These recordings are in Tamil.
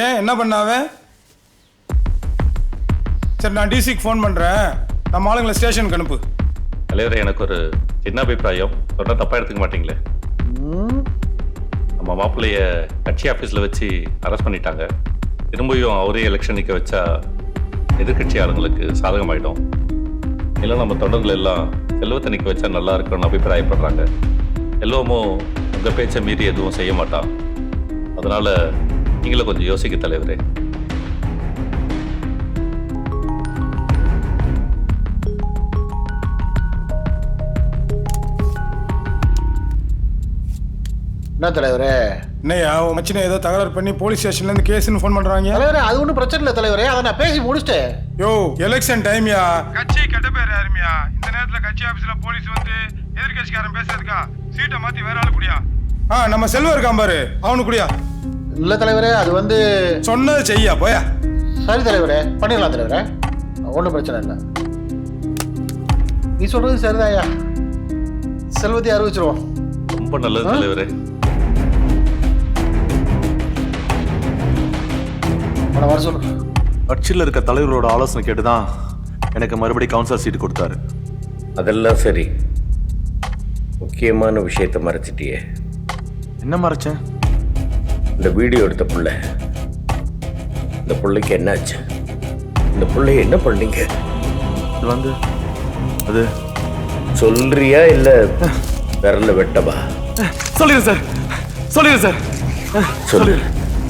ஏன் என்ன பண்ணாவே? சரி நான் டிசிக்கு ஃபோன் பண்ணுறேன். நம்ம ஆளுங்களை ஸ்டேஷனுக்கு அனுப்பு. தலைவரே, எனக்கு ஒரு சின்ன அபிப்பிராயம். சொன்னால் தப்பாக எடுத்துக்க மாட்டீங்களே? நம்ம மாப்பிள்ளைய கட்சி ஆஃபீஸில் வச்சு அரெஸ்ட் பண்ணிட்டாங்க. திரும்பியும் அவரே எலெக்ஷன் நிற்க வச்சா எதிர்கட்சி ஆளுங்களுக்கு சாதகமாயிடும். இல்லை நம்ம தொண்டர்கள் எல்லாம் செல்வத்தை நிற்க வச்சா நல்லா இருக்கும்னு அபிப்பிராயப்படுறாங்க. செல்வமும் உங்கள் பேச்சை மீறி எதுவும் செய்ய மாட்டான். அதனால நீங்களும் கொஞ்சம் யோசிக்க தலைவரே. என்ன தலைவரே? என்னையா உன் மச்சினை ஏதோ தகராறு பண்ணி போலீஸ் ஸ்டேஷன்லேருந்து கேஸ்ன்னு ஃபோன் பண்ணுறாங்க. தலைவரே அது ஒன்றும் பிரச்சனை இல்லை தலைவரே, அதை நான் பேசி முடிச்சிட்டேன். யோ எலெக்ஷன் டைம்யா, கட்சி கெட்ட பேர் யாருமையா? இந்த நேரத்தில் கட்சி ஆஃபீஸில் போலீஸ் வந்து எதிர்கட்சிக்காரன் பேசுறதுக்கா? சீட்டை மாற்றி வேற ஆளு குடியா? நம்ம செல்வம் இருக்கான் பாரு, அவனு குடியா? இல்லை தலைவரே, அது வந்து சொன்னது செய்யா போயா. சரி தலைவரே, பண்ணிடலாம் தலைவரே, ஒன்றும் பிரச்சனை இல்லை. நீ சொல்றது சரிதாயா, செல்வத்தை அறிவிச்சிருவோம். ரொம்ப நல்லது தலைவரே. வர சொல்லு. கட்சியில் இருக்க தலைவரோட ஆலோசனை கேட்டுதான் எனக்கு மறுபடியும் கவுன்சிலர் சீட்டு கொடுத்தாரு. அதெல்லாம் சரி, முக்கியமான விஷயத்தை மறைச்சிட்டியே. என்ன மறைச்சேன்? இந்த வீடியோ எடுத்த புள்ள, இந்த பிள்ளைக்கு என்னாச்சு? இந்த பிள்ளைய என்ன பண்ணீங்க? இது வந்து அது சொல்றியா இல்ல விரல வெட்டவா? சொல்லிடு சார், சொல்லிடு சார், சொல்லு.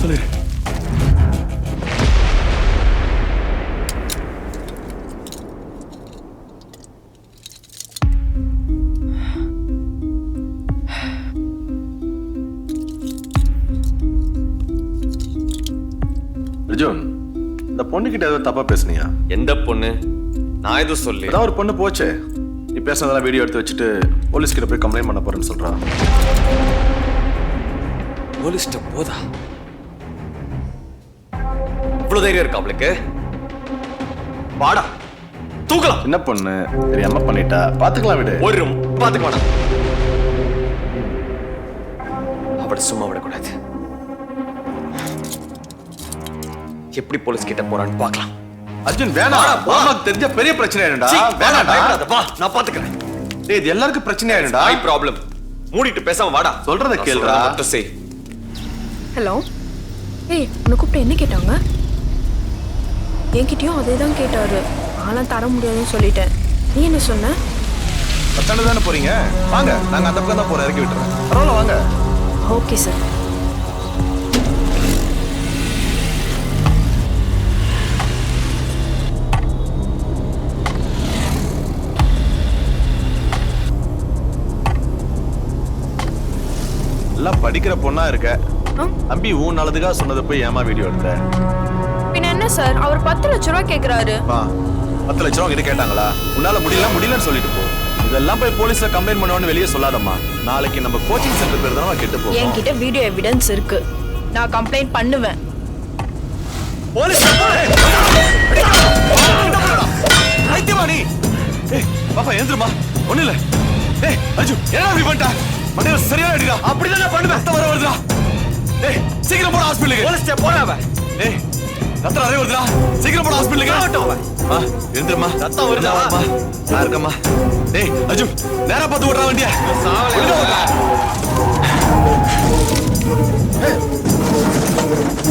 சொல்லிடு. அர்ஜுன், இந்த பொண்ணுகிட்ட ஏதோ தப்பா பேசுனியா? எந்த பொண்ணு? நான் எதுவும் சொல்லி. அதான் ஒரு பொண்ணு போச்சே, நீ பேசுனதெல்லாம் வீடியோ எடுத்து வச்சுட்டு போலீஸ் கிட்ட போய் கம்ப்ளைண்ட் பண்ண போறேன்னு சொல்றா. போலீஸ்ட போதா? இவ்வளவு தைரியம் இருக்கா அவளுக்கு? வாடா, தூக்கலாம். என்ன பொண்ணு தெரியாம பண்ணிட்டா, பாத்துக்கலாம் விடு. ஒரு ரூம் பாத்துக்க வேணாம். அவளை சும்மா விடக்கூடாது. எப்படி போலீஸ் கிட்ட போறான்னு பாக்கலாம். அர்ஜுன் வேணாம், உனக்கு தெரிஞ்ச பெரிய பிரச்சனை ஆயிடும்டா. வேணாம்டா, வா நான் பாத்துக்கிறேன். டேய் இது எல்லாருக்கும் பிரச்சனை ஆயிடும்டா. ஐ ப்ராப்ளம். மூடிட்டு பேசாம வாடா. சொல்றத கேளுடா. மட்டும் செய். ஹலோ, ஏய் உன்னை கூப்பிட்டு என்ன கேட்டாங்க? என்கிட்டயும் அதே தான் கேட்டாரு. ஆலாம் தர முடியாதுன்னு சொல்லிட்டேன். நீ என்ன சொன்ன? பத்தாண்டு தானே போறீங்க, வாங்க நாங்க அந்த பக்கம் தான் போறோம், இறக்கி விட்டுறோம். பரவாயில்ல வாங்க. Okay sir. எல்லாம் படிக்கிற பொண்ணா இருக்க, தம்பி உன் நல்லதுக்காக சொன்னதை போய் ஏமா வீடியோ எடுத்த? பின்ன என்ன சார், அவர் 10 லட்ச ரூபா கேக்குறாரு. 10 லட்சம் கிட்ட கேட்டாங்களா? உன்னால முடியலன்னு சொல்லிட்டு போ. இதெல்லாம் போய் போலீஸ்ல கம்ப்ளைண்ட் பண்ணுவோன்னு வெளியே சொல்லாதம்மா. நாளைக்கு நம்ம கோச்சிங் சென்டர் பேர் தான் கெட்டு போகும். என்கிட்ட வீடியோ எவிடன்ஸ் இருக்கு, நான் கம்ப்ளைண்ட் பண்ணுவேன். போலீஸ் ஐத்தியமானி. ஏய் பாப்பா எழுந்துருமா, ஒண்ணு இல்ல. ஏய் அஜு என்ன அப்படி பண்ணிட்டா? மண்டையில சரியான அடிடா. அப்படிதான் பண்ணுவேன். ரத்தம் வர வருதுடா. ஏய் சீக்கிரம் போட ஹாஸ்பிடலுக்கு. போலீஸ்ட போறாவ. ஏய் ரத்தம் நிறைய வருதுடா, சீக்கிரம் போட ஹாஸ்பிடலுக்கு. எழுந்துருமா, ரத்தம் வருதா? நான் இருக்கம்மா. ஏய் அஜு நேரா பார்த்து ஓடுறா வண்டியா.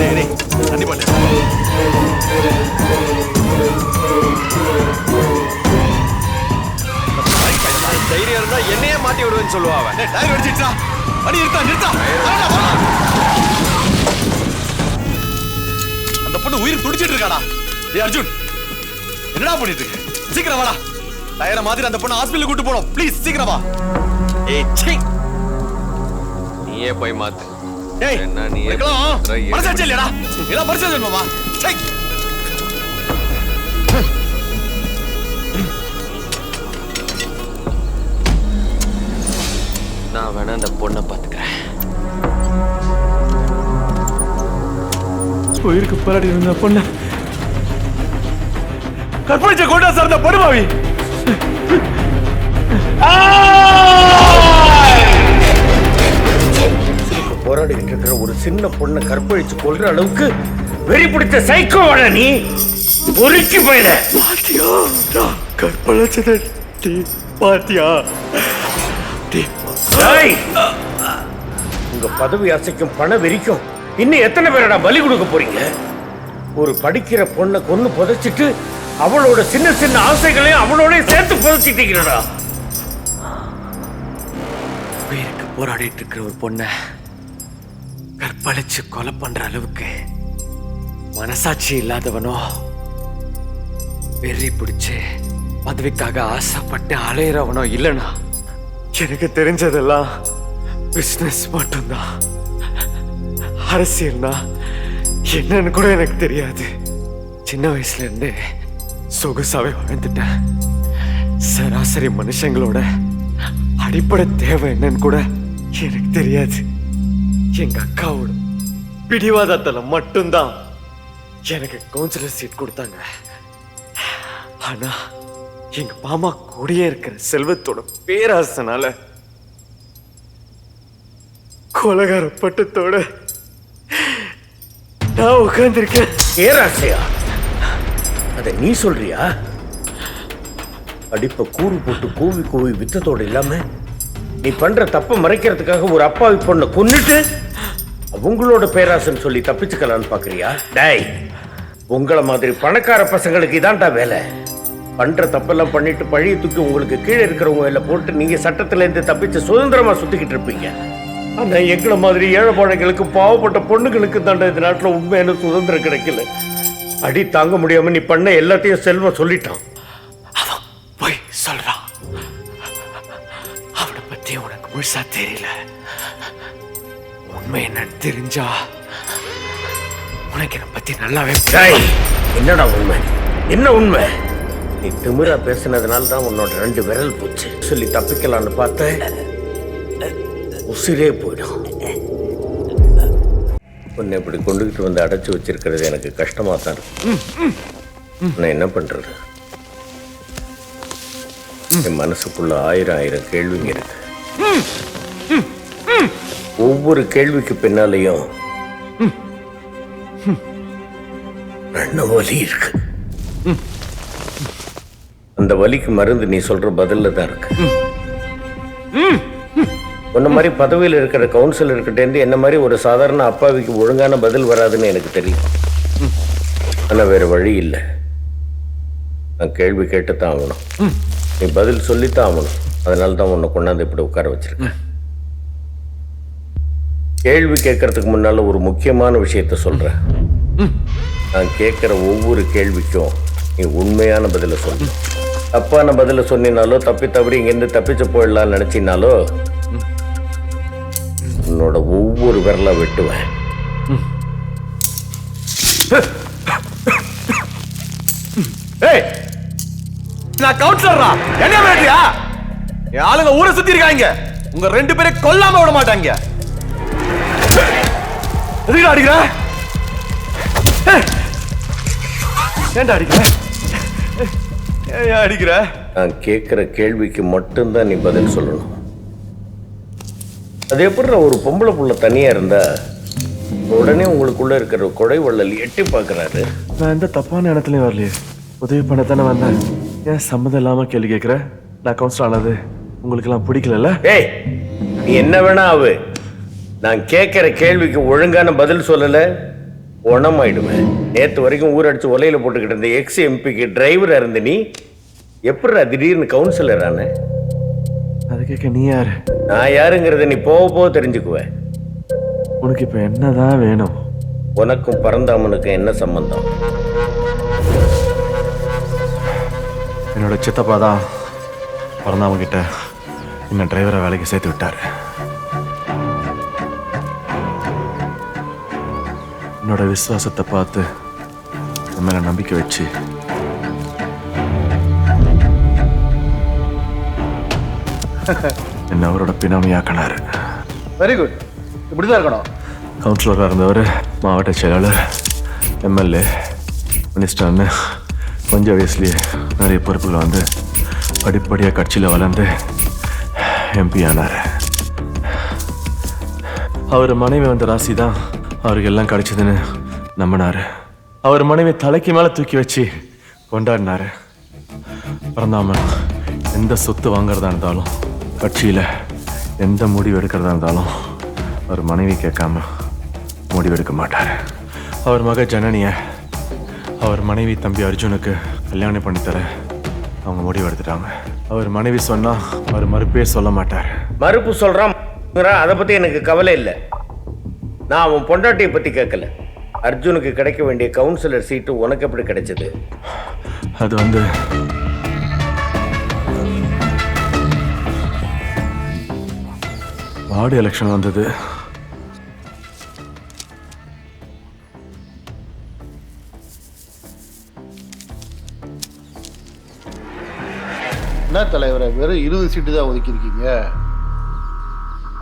டேய் தண்ணி பண்ணு. தைரியம் இருந்தா என்னையே மாட்டி விடுவேன்னு சொல்லுவா அவன். டயர் வெடிச்சிட்டா. அடி நிறுத்தா. அந்த பொண்ணு உயிர் துடிச்சிட்டு இருக்காடா. ஏய் அர்ஜுன் என்னடா பண்ணிட்டு இருக்க? சீக்கிரம் வாடா. டயரை மாதிரி அந்த பொண்ணு ஹாஸ்பிடலுக்கு கூட்டி போறோம். ப்ளீஸ் சீக்கிரம் வா. ஏய் சீ, நீயே போய் மாத்து. ஏய் என்ன நீயே மனசாட்சி இல்லையாடா? எல்லாம் பரிசு மாமா. சை நான் வேணா அந்த பொண்ணை பாத்துக்கிறேன். உயிருக்கு போராடி இருந்த பொண்ணு கற்பழிச்ச கொண்டா சார் அந்த படுபாவி. போராடிக்கிட்டு இருக்கிற ஒரு சின்ன பொண்ணை கற்பழிச்சு கொல்ற அளவுக்கு வெறி பிடிச்ச சைக்கோவான நீ பொறுக்கி போயில. பாத்தியா நான் கற்பழிச்சத பாத்தியா? உங்க பதவி ஆசைக்கும் பண வெறிக்கும் இன்னும் எத்தனை பேரடா பலி கொடுக்க போறீங்க? ஒரு படிக்கிற பொண்ணை கொன்னு புதைச்சிட்டு அவளோட சின்ன சின்ன ஆசைகளையும் அவளோட சேர்த்து புதைச்சிட்டீங்கடா. உயிருக்கு போராடிட்டு இருக்கிற ஒரு பொண்ணை கற்பழிச்சு கொலை பண்ற அளவுக்கு மனசாட்சி இல்லாதவனோ, வெறி பிடிச்சு பதவிக்காக ஆசைப்பட்டு அலையிறவனோ இல்லைனா எனக்கு தெரிஞ்சதெல்லாம் பிசினஸ் மட்டும்தான். அரசியல்னா என்னன்னு கூட எனக்கு தெரியாது. சின்ன வயசுல இருந்து சொகுசாவே வாழ்ந்துட்டேன். சராசரி மனுஷங்களோட அடிப்படை தேவை என்னன்னு கூட எனக்கு தெரியாது. எங்க அக்காவோட பிடிவாதத்துல மட்டும்தான் எனக்கு கவுன்சிலர் சீட் கொடுத்தாங்க. ஆனா எங்க மாமா கூடயே இருக்கிற செல்வத்தோட பேராசனால கொலகார பட்டத்தோட நான் உட்கார்ந்திருக்கேன். பேராசையா? அத நீ சொல்றியா? அடிப்ப கூறு போட்டு கூவி கூவி வித்தத்தோடு இல்லாம நீ பண்ற தப்ப மறைக்கிறதுக்காக ஒரு அப்பாவி பொண்ணை கொன்னுட்டு அவங்களோட பேராசன்னு சொல்லி தப்பிச்சுக்கலான்னு பாக்குறியா? டேய், உங்களை மாதிரி பணக்கார பசங்களுக்கு இதான்டா வேலை. பண்ற தப்பெல்லாம் பண்ணிட்டு பழைய தூக்கி உங்களுக்கு கீழே இருக்கிறவங்க எல்லாம் போட்டு நீங்க சட்டத்துல இருந்து தப்பிச்சு சுதந்திரமா சுத்திக்கிட்டு இருப்பீங்க. ஆனா எங்களை மாதிரி ஏழைப்பாளைகளுக்கு பாவப்பட்ட பொண்ணுங்களுக்கு தாண்டா இந்த நாட்டுல உண்மையான சுதந்திரம் கிடைக்கல. அடி தாங்க முடியாம நீ பண்ண எல்லாத்தையும் செல்வம் சொல்லிட்டான். அவன் போய் சொல்றான். அவனை பத்தி உனக்கு முழுசா தெரியல. உண்மை என்னன்னு தெரிஞ்சா உனக்கு என்னை பத்தி நல்லாவே என்னடா உண்மை? என்ன உண்மை? நீ திமிரா பேசினதுனால தான் உன்னோட 2 விரல் போச்சு. சொல்லி தப்பிக்கலான்னு பார்த்த உசிரே போயிடும். உன்னை இப்படி கொண்டுகிட்டு வந்து அடைச்சு வச்சிருக்கிறது எனக்கு கஷ்டமா தான் இருக்கு. நான் என்ன பண்றது? என் மனசுக்குள்ள 1000 கேள்விங்க இருக்கு. ஒவ்வொரு கேள்விக்கு பின்னாலையும் வலி இருக்கு. அந்த வலிக்கு மருந்து நீ சொல்ற பதில்ல தான் இருக்கு. உன்ன மாதிரி பதவியில் இருக்கிற கவுன்சிலர்கிட்ட என்ன மாதிரி ஒரு சாதாரண அப்பாவிக்கு ஒழுங்கான பதில் வராதுன்னு எனக்கு தெரியும். ஆனா வேற வழி இல்லை. நான் கேள்வி கேட்டுத்தான் ஆகணும். நீ பதில் சொல்லித்தான் ஆகணும். அதனால தான் உன்னை கொண்டாந்து இப்படி உட்கார வச்சிருக்கேன். கேள்வி கேட்கறதுக்கு முன்னால ஒரு முக்கியமான விஷயத்த சொல்றேன். நான் கேட்கிற ஒவ்வொரு கேள்விக்கும் நீ உண்மையான பதில சொல்லணும். தப்பான பதில சொன்னாலோ தப்பி தவறி இங்கிருந்து தப்பிச்சு போயிடலாம்னு நினைச்சினாலோ உன்னோட ஒவ்வொரு விரலா வெட்டுவேன். நான் கவுன்சிலரா? என்ன வேண்டியா? என் ஆளுங்க ஊரை சுத்தி இருக்காங்க. உங்க 2 பேரை கொல்லாம விட மாட்டாங்க. எதுக்கு அடிக்கிற? ஏன்டா அடிக்கிற? ஏன் அடிக்கிற? நான் கேட்கிற கேள்விக்கு மட்டும்தான் நீ பதில் சொல்லணும். அது எப்படி ஒரு பொம்பளை புள்ள தனியா இருந்தா உடனே உங்களுக்குள்ள இருக்கிற கொடை வள்ளல் எட்டி பாக்குறாரு? நான் எந்த தப்பான இடத்துலயும் வரலையே. உதவி பண்ண தானே வந்தேன். ஏன் சம்மதம் இல்லாம கேள்வி கேட்கிற? நான் கவுன்சிலர் ஆனது உங்களுக்கு எல்லாம் பிடிக்கல? ஏய், நீ என்ன வேணா ஆவு. நான் கேட்கிற கேள்விக்கு ஒழுங்கான பதில் சொல்லல உணமாயிடுவேன். நேற்று வரைக்கும் ஊரடிச்சு ஒலையில போட்டுக்கிட்டு இருந்த எக்ஸ் எம்பிக்கு டிரைவரா இருந்த நீ எப்படி திடீர்னு கவுன்சிலர் ஆன? அது கேட்க நீ யாரு? நான் யாருங்கிறத நீ போக போக தெரிஞ்சுக்குவேன். உனக்கு இப்ப என்னதான் வேணும்? உனக்கும் பரந்தாமனுக்கும் என்ன சம்பந்தம்? என்னோட சித்தப்பா தான் பரந்தாமன் கிட்ட என்ன டிரைவரை வேலைக்கு சேர்த்து விட்டாரு. என்னோட விசுவாசத்தை பார்த்து என் மேல நம்பிக்கை வச்சு என்ன அவரோட பினாமியாக்கினாரு. Very good. இப்படிதான் இருக்கணும். கவுன்சிலராக இருந்தவர் மாவட்ட செயலாளர், எம்எல்ஏ, மினிஸ்டர்னு கொஞ்சம் வயசுலேயே நிறைய பொறுப்புகளை வந்து படிப்படியாக கட்சியில் வளர்ந்து எம்பி ஆனார். அவர் மனைவி வந்த ராசி தான் அவருக்கு எல்லாம் கிடைச்சதுன்னு நம்பினாரு. அவர் மனைவி தலைக்கு மேல தூக்கி வச்சு கொண்டாடினாரு. பிறந்தாம எந்த சொத்து வாங்குறதா இருந்தாலும், கட்சியில எந்த முடிவு எடுக்கிறதா இருந்தாலும் அவர் மனைவி கேட்காம முடிவெடுக்க மாட்டார். அவர் மக ஜனனிய அவர் மனைவி தம்பி அர்ஜுனுக்கு கல்யாணம் பண்ணித்தர அவங்க முடிவு எடுத்துட்டாங்க. அவர் மனைவி சொன்னா அவர் மறுப்பே சொல்ல மாட்டார். மறுப்பு சொல்றான், அதை பத்தி எனக்கு கவலை இல்லை. நான் அவன் பொண்டாட்டியை பத்தி கேட்கல. அர்ஜுனுக்கு கிடைக்க வேண்டிய கவுன்சிலர் சீட்டு உனக்கு எப்படி கிடைச்சது? அது வந்து வார்டு எலெக்ஷன் வந்தது. என்ன தலைவரை, வெறும் 20 சீட்டு தான் ஒதுக்கியிருக்கீங்க.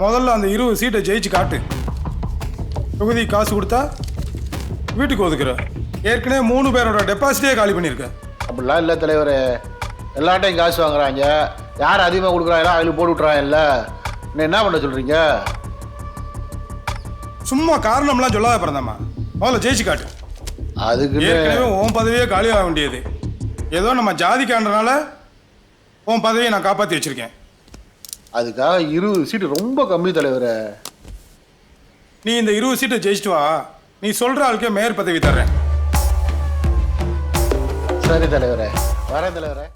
முதல்ல அந்த 20 சீட்டை ஜெயிச்சு காட்டு. தொகுதி காசு கொடுத்தா வீட்டுக்கு ஒதுக்குற. ஏற்கனவே 3 பேரோட டெபாசிட்டே காலி பண்ணியிருக்கேன். அப்படிலாம் இல்லை தலைவரே, எல்லாட்டையும் காசு வாங்குறாங்க. யார் அதிகமாக கொடுக்குறாங்களோ அதில் போட்டு விட்றாங்கல்ல. இன்னும் என்ன பண்ண சொல்கிறீங்க? சும்மா காரணம்லாம் சொல்லாத பிறந்தாம்மா. முதல்ல ஜெயிச்சு காட்டு. அதுக்கு ஏற்கனவே உன் பதவியே காலியாக வேண்டியது. ஏதோ நம்ம ஜாதிக்கான்றனால உன் பதவியை நான் காப்பாற்றி வச்சிருக்கேன். அதுக்காக 20 சீட்டு ரொம்ப கம்மி தலைவரே. நீ இந்த 20 சீட்டை ஜெயிச்சிட்டு வா, நீ சொல்ற ஆளுக்கே மேயர் பதவி தர்றேன். சரி தலைவரே, வரேன் தலைவரே.